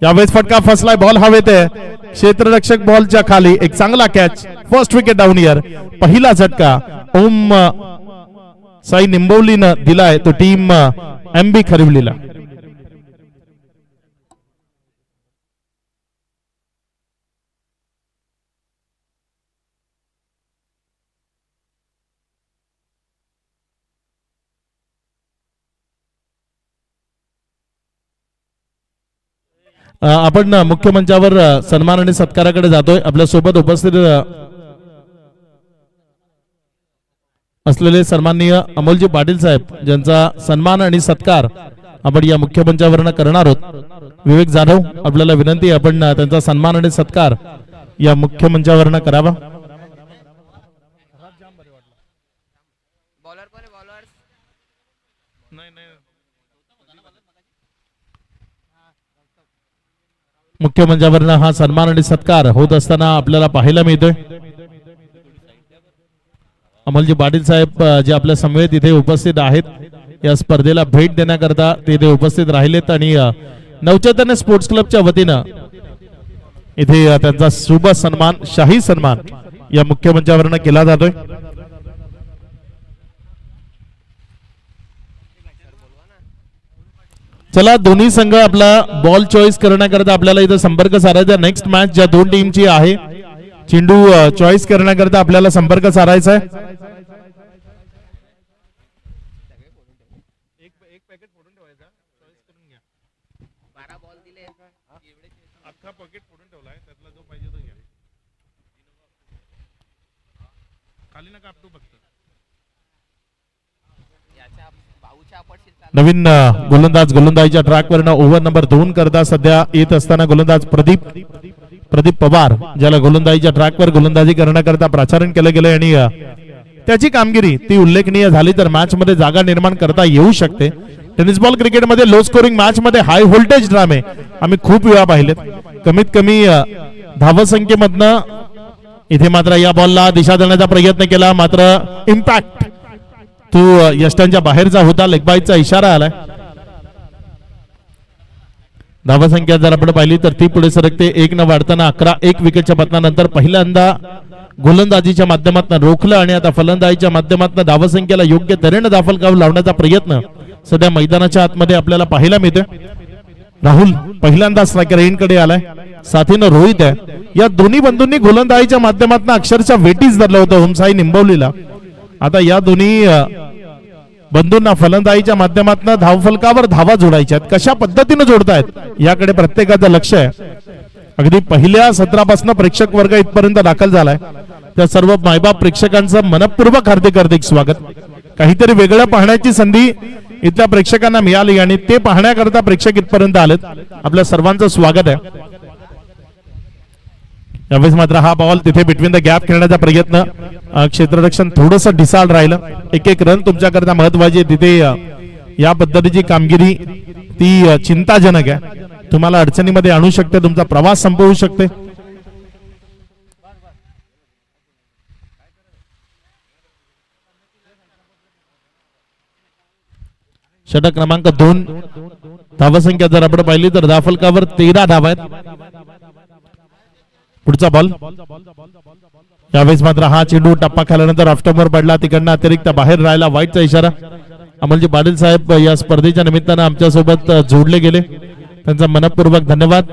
यावेळेस फटका फसलाय. बॉल हवेत आहे. क्षेत्ररक्षक बॉलच्या खाली एक चांगला catch. First wicket down year. पहिला झटका ओम साई निंबवलीनं दिलाय तो टीम MB खरिवलीला. आपण मुख्य मंचावर सन्मान आणि सत्काराकडे जातोय. आपल्या सोबत उपस्थित असलेले सन्माननीय अमोलजी पाटील साहेब ज्यांचा सन्मान आणि सत्कार आपण या मुख्य मंचावरनं करणार आहोत. विवेक जाधव आपल्याला विनंती आहे आपण त्यांचा सन्मान आणि सत्कार या मुख्य मंचावरनं करावा. मुख्य मंचावरनं हा सन्मान आणि सत्कार होत असताना आपल्याला पाहायला मिळतोय. अमोलजी पाटील साहेब जे आपल्या समवेत इथे उपस्थित आहेत, या स्पर्धेला भेट देण्याकरता ते इथे उपस्थित राहिलेत आणि नवचैतन्य स्पोर्ट्स क्लबच्या वतीनं इथे त्यांचा शुभ सन्मान, शाही सन्मान या मुख्य मंचावरनं केला जातोय. चला दोन्ही संघ आपला बॉल चॉईस करण्याकरता आपल्याला इथं संपर्क साधायचा. नेक्स्ट मॅच ज्या 2 टीमची आहे, चेंडू चॉईस करण्याकरता आपल्याला संपर्क साधायचा आहे. नवीन गोलंदाज गोलंदाजीच्या ट्रॅकवरनं ओव्हर नंबर 2 करता सध्या येत असताना गोलंदाज प्रदीप पवार ज्याला गोलंदाजीच्या ट्रॅकवर गोलंदाजी करण्याकरता प्राचारण केलं गेलं आणि त्याची कामगिरी ती उल्लेखनीय झाली तर मॅच मध्ये जागा निर्माण करता येऊ शकते. टेनिस बॉल क्रिकेटमध्ये लो स्कोरिंग मॅच मध्ये हाय व्होल्टेज ड्रामे आम्ही खूप वेळा पाहिलेत. कमीत कमी धावसंख्येमधनं इथे मात्र या बॉलला दिशा देण्याचा प्रयत्न केला, मात्र इम्पॅक्ट तो यष्टांच्या बाहेरचा होता. लेगबाईचा इशारा आलाय. धावसंख्या जर आपण पाहिली तर ती पुढे सरकते. 1 न वाढताना 11. विकेटच्या पतनानंतर पहिल्यांदा गोलंदाजीच्या माध्यमातून रोखलं आणि आता फलंदाजीच्या माध्यमातून धावसंख्येला योग्य तऱ्हेने दाफलकावर लावण्याचा प्रयत्न सध्या मैदानाच्या आतमध्ये आपल्याला पाहायला मिळतोय. राहुल पहिल्यांदा स्ट्रायकर एंड कडे आलाय, साथीनं रोहित आहे. या दोन्ही बंधूंनी गोलंदाजीच्या माध्यमातून अक्षरशः वेटीच धरलं होतं ओमसाई निंबवलीला. आता या दोन्ही बंधूंना फलंदाजीच्या माध्यमातून धावफलकावर धावा जोडायच्या आहेत. कशा पद्धतीने जोडतायत याकडे प्रत्येकाचं लक्ष आहे. अगदी पहिल्या सत्रापासून प्रेक्षक वर्ग इथपर्यंत दाखल झालाय. त्या सर्व मायबाप प्रेक्षकांचं मनपूर्वक हार्दिक हार्दिक स्वागत. काहीतरी वेगळं पाहण्याची संधी इथल्या प्रेक्षकांना मिळाली आणि ते पाहण्याकरता प्रेक्षक इथपर्यंत आलेत. आपल्या सर्वांचं स्वागत आहे. यावेळेस मात्र हा बॉल तिथे बिटवीन द गॅप खेळण्याचा प्रयत्न, क्षेत्ररक्षण थोडस ढिसाळ राहिलं. एक एक रन तुमच्याकरता महत्वाची. तिथे या पद्धतीची कामगिरी ती चिंताजनक आहे. तुम्हाला अडचणीमध्ये आणू शकते, तुमचा प्रवास संपवू शकते. षटक क्रमांक 2. धावसंख्या जर आपण पाहिली तर धावफलकावर 13 धावा आहेत. पुढचा बॉल. यावेळेस मात्र हा चेंडू टप्पा खाल्यानंतर ऑफ्टमवर पडला, तिकडनं अतिरिक्त बाहेर राहिला. वाईटचा इशारा. अमोलजी पाटील साहेब या स्पर्धेच्या निमित्तानं आमच्यासोबत जोडले गेले, त्यांचा मनपूर्वक धन्यवाद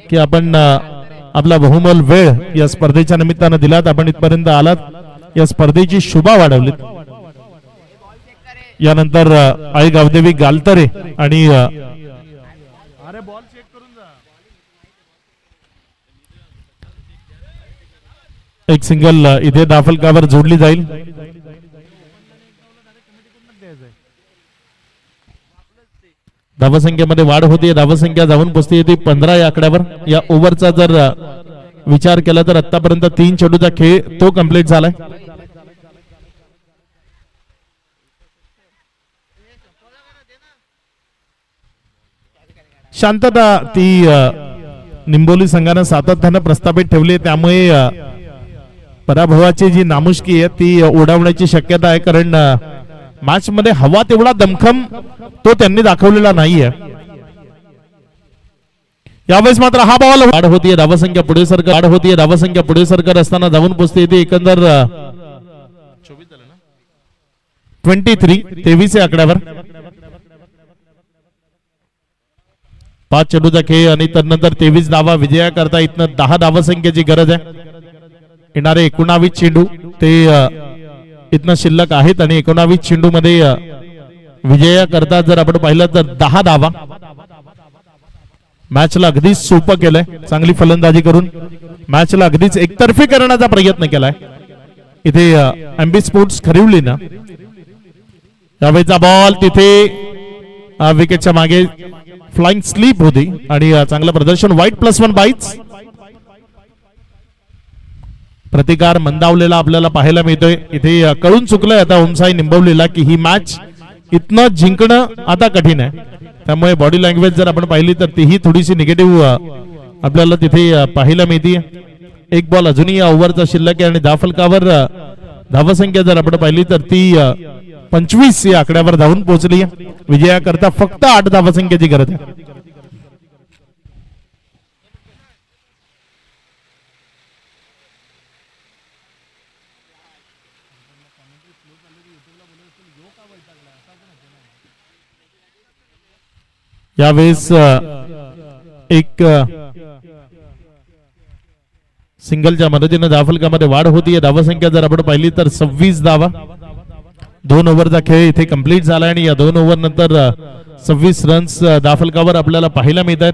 की आपण आपला बहुमोल वेळ या स्पर्धेच्या निमित्तानं दिलात. आपण इथपर्यंत आलात, या स्पर्धेची शोभा वाढवलीत. यानंतर आई गावदेवी गालतरे आणि एक सिंगल इथे धावफलकावर जोडली जाईल. धावसंख्येमध्ये वाढ होती. धावसंख्या जाऊन पोहोचते ती 15 या आकड्यावर. या ओव्हरचा जर विचार केला तर आतापर्यंत 3 चेंडूचा खेळ तो कंप्लीट झालाय. शांतता ती निंबोली संघानं सातत्यानं प्रस्थापित ठेवली, त्यामुळे पराभवाची जी नामुष्की आहे ती ओढावण्याची शक्यता आहे. कारण मॅच मध्ये हवा तेवढा दमखम तो त्यांनी दाखवलेला नाहीये. यावेळेस मात्र हा बॉल वाढ होतीये. धावसंख्या पुढे सरकत वाढ होतीये. धावसंख्या पुढे सरकत असताना जाऊन पोहोचते येते एकंदर 23 या आकड्यावर. 5 चेंडूचा खेळ आणि त्यानंतर 23 धावा. विजयाकरता इथनं 10 धावसंख्येची गरज आहे. येणारे 19 चेंडू ते इथनं शिल्लक आहेत आणि 19 चेंडू मध्ये विजयाकरता जर आपण पाहिलं तर 10 धावा. मॅचला अगदीच सोपं केलंय. चांगली फलंदाजी करून मॅचला अगदीच एकतर्फी करण्याचा प्रयत्न केलाय इथे एमबी स्पोर्ट्स खरिवलीनं. यावेळेचा बॉल तिथे विकेटच्या मागे फ्लाइंग स्लीप होती आणि चांगलं प्रदर्शन. वाईट +1 बाईट्स. प्रतिकार मंदावलेला आपल्याला पाहायला मिळतोय. इथे कळून चुकलंय आता ओमसाई निंबवलीला की ही मॅच इथनं जिंकणं आता कठीण आहे. त्यामुळे बॉडी लँग्वेज जर आपण पाहिली तर तीही थोडीशी निगेटिव्ह आपल्याला तिथे पाहायला मिळते. एक बॉल अजूनही या ओव्हरचा शिल्लक आहे आणि धावफलकावर धावसंख्या जर आपण पाहिली तर ती 25 या आकड्यावर धावून पोहोचली. विजयाकरता फक्त 8 धावसंख्येची गरज आहे. यावेळेस एक सिंगलच्या मदतीने धावफलकामध्ये वाढ होतीये. धावसंख्या जर आपण पाहिली तर 26 धावा. 2 ओव्हरचा खेळ इथे कंप्लीट झाला आणि या 2 ओव्हर नंतर 26 रन्स धावफलकावर आपल्याला पाहायला मिळतात.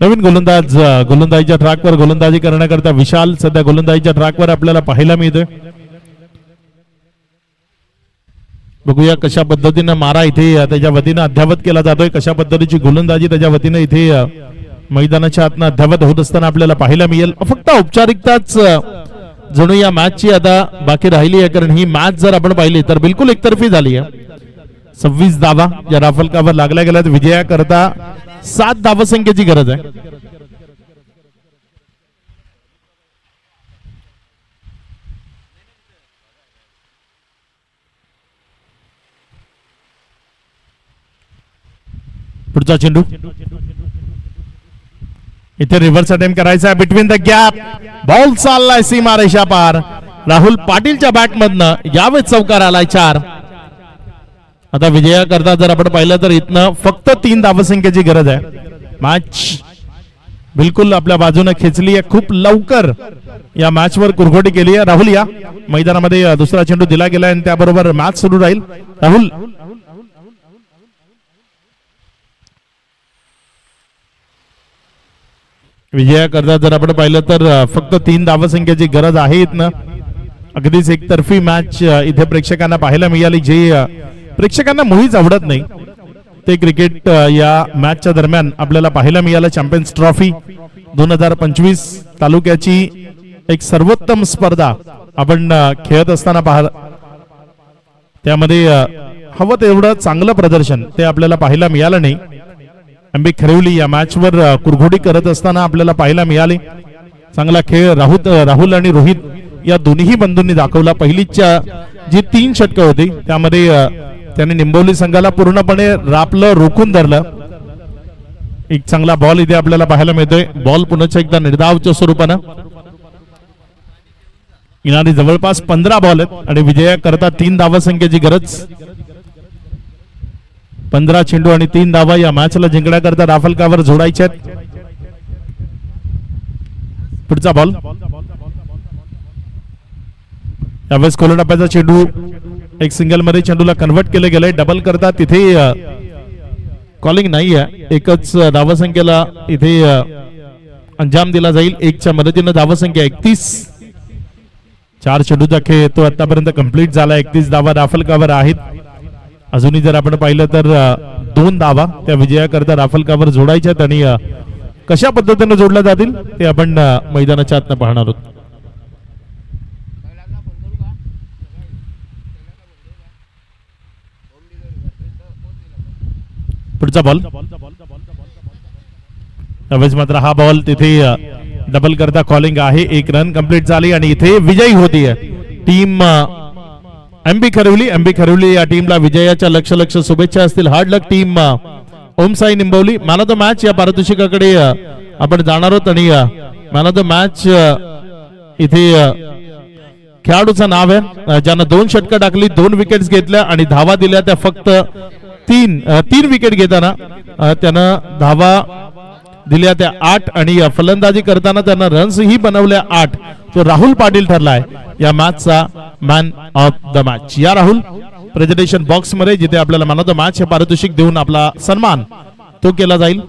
नवीन गोलंदाजीच्या ट्रॅकवर गोलंदाजी करण्याकरता विशाल सध्या गोलंदाजीच्या ट्रॅकवर आपल्याला पाहायला मिळतोय. बघूया कशा पद्धतीने मारा इथे त्याच्या वतीने अध्यावत केला जातोय. कशा पद्धतीची गोलंदाजी त्याच्या वतीने इथे मैदानाच्या आतनं अध्यावत होत असताना आपल्याला पाहायला मिळेल. फक्त औपचारिकताच जणू या मॅचची आता बाकी राहिली आहे. कारण ही मॅच जर आपण पाहिली तर बिलकुल एकतर्फी झाली आहे. 26 धावा या धावफलकावर लागल्या गेल्यात. विजयाकरता 7 धावसंख्येची गरज आहे. पुढचा चेंडू इथे रिव्हर्स अटेम्प्ट करायचा आहे बिटवीन द गॅप. बॉल चाललाय सीमारेषा पार. राहुल पाटीलच्या बॅट मधनं यावेळेस चौकार आलाय 4. आता विजया करता जर आपण पाहिलं तर इथनं फक्त 3 धावसंख्येची गरज आहे. मॅच बिलकुल आपल्या बाजूने खेचली आहे. खूप लवकर या मॅच वर कुरघोडी केली आहे. राहुल या मैदानामध्ये दुसरा चेंडू दिला गेला आणि त्याबरोबर मॅच सुरू राहील. राहुल विजया करता जर आपण पाहिलं तर फक्त 3 धावसंख्येची गरज आहे इथनं. अगदीच एकतर्फी मॅच इथे प्रेक्षकांना पाहायला मिळाली. जे प्रेक्षकांना मुळीच आवडत नाही ते क्रिकेट या मॅचच्या दरम्यान आपल्याला पाहायला मिळालं. चॅम्पियन्स ट्रॉफी 2025 तालुक्याची एक सर्वोत्तम स्पर्धा आपण खेळत असताना त्यामध्ये हवं तेवढं चांगलं प्रदर्शन ते आपल्याला पाहायला मिळालं नाही. एमबी खरिवली या मॅच वर कुरघोडी करत असताना आपल्याला पाहायला मिळाले. चांगला खेळ राहुल आणि रोहित या दोन्ही बंधूंनी दाखवला. पहिलीच्या जी 3 षटकं होती त्यामध्ये त्यांनी निंबवली संघाला पूर्णपणे रापलं, रोखून धरलं. एक चांगला बॉल इथे आपल्याला पाहायला मिळतोय. बॉल पुन्हा एकदा निर्धावच्या स्वरूपानं येणारी जवळपास 15 बॉल आहेत आणि विजया करता 3 धावसंख्येची गरज. 15 चेंडू आणि 3 धावा या मॅचला जिंकण्याकरता राफलकावर जोडायचे आहेत. पुढचा बॉल यावेळेस कोलंडाप्याचा चेंडू एक सिंगल मध्ये चेंडूला कन्व्हर्ट केलं गेलंय. डबल करता तिथे कॉलिंग नाही आहे. एकच धावसंख्येला इथे अंजाम दिला जाईल. 1च्या मदतीनं धावसंख्या 31. 4 चेंडूचा खेळ तो आतापर्यंत कंप्लीट झाला. 31 धावा राफलकावर आहेत. अजूनही जर आपण पाहिलं तर 2 धावा त्या विजया करता राफलकावर जोडायच्यात आणि कशा पद्धतीने जोडल्या जातील ते आपण मैदानाच्या आतनं पाहणार आहोत. पुढचा बॉल त्यावेळेस मात्र हा बॉल तिथे डबल करता कॉलिंग आहे. 1 रन कंप्लीट झाली आणि इथे विजयी होतीये टीम एमबी खरिवली या टीमला विजयाच्या लक्ष शुभेच्छा असतील. Hard luck team Omsai Nimbavali. Man of the match या पारितोषिकाकडे आपण जाणार आहोत आणि मॅन ऑफ द मॅच इथे खेळाडूचं नाव आहे ज्यानं 2 षटकं टाकली, 2 विकेट्स घेतल्या आणि धावा दिल्या त्या फक्त 3 विकेट घेताना त्यानं धावा दिल्या त्या 8 आणि फलंदाजी करताना त्यांना रन्स ही बनवल्या 8. तो राहुल पाटील ठरलाय या मॅचचा मॅन ऑफ द मॅच. या राहुल प्रेझेंटेशन बॉक्स मध्ये जिथे आपल्याला मॅन ऑफ द मॅच हे पारितोषिक देऊन आपला सन्मान तो केला जाईल.